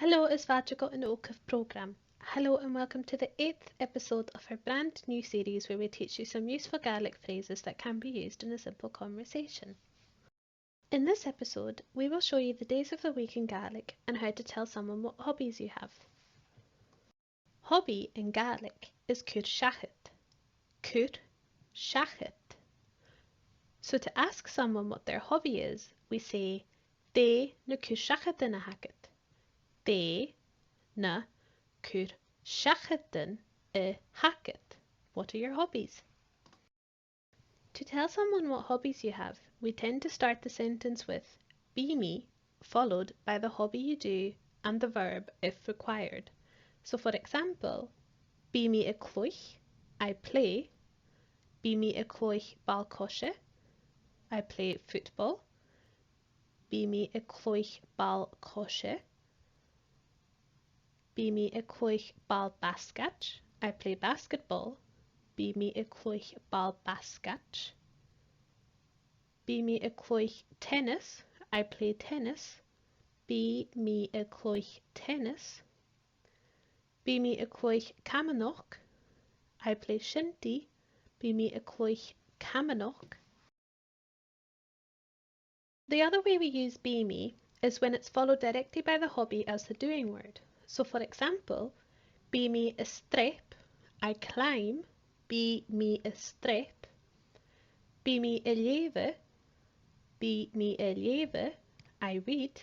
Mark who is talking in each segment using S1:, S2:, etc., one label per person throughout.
S1: Hello is Vadrago and Okaf programme. Hello and welcome to the 8th episode of our brand new series where we teach you some useful Gaelic phrases that can be used in a simple conversation. In this episode, we will show you the days of the week in Gaelic and how to tell someone what hobbies you have. Hobby in Gaelic is cúr seachait. Cúr seachait. So to ask someone what their hobby is, we say dé na cúr seachait na hacket. Dé na cúr seachaitin a hacket. What are your hobbies? To tell someone what hobbies you have, we tend to start the sentence with be me, followed by the hobby you do and the verb if required. So for example, be me a cloich, I play. Be me a cloich ball cosche, I play football. Be me a cloich ball cosche. Be me a cloich ball basket, I play basketball. Be me a cloich ball basket. Be me a cloich tennis, I play tennis. Be me a cloich tennis. Be me a cloich camanach, I play shinty. Be me a cloich camanach. The other way we use be me is when it's followed directly by the hobby as the doing word. So for example, be me a strep, I climb. Be me a strep. Be me a lewe. Be me a lewe, I read.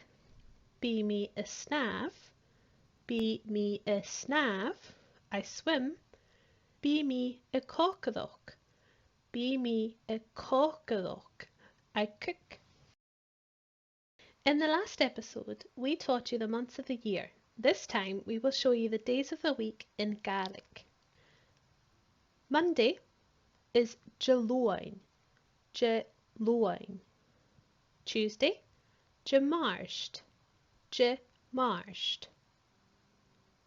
S1: Be me a snav. Be me a snav, I swim. Be me a còmhradh. Be me a còmhradh, I cook. In the last episode, we taught you the months of the year. This time we will show you the days of the week in Gaelic. Monday is Jalóin. Jalóin. Tuesday, Jamarst. Jamarst.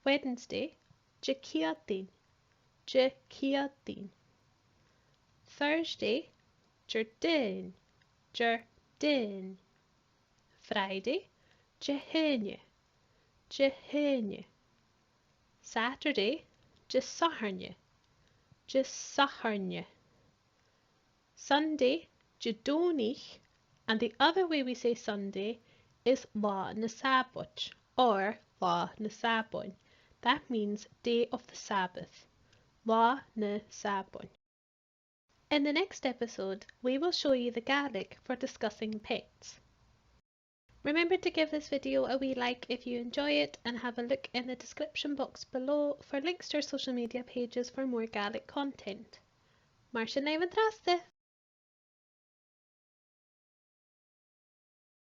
S1: Wednesday, Jaciatin. Jaciatin. Thursday, Jardin. Jardin. Friday, Jehenne. Jehenne. Saturday, Jasaharne. Jasaharne. Sunday, Jadonich, and the other way we say Sunday is La na Sabbath or La na Sabbath. That means day of the Sabbath. La na Sabbath. In the next episode, we will show you the Gaelic for discussing pets. Remember to give this video a wee like if you enjoy it and have a look in the description box below for links to our social media pages for more Gaelic content. Mar sin leibhinn trasta!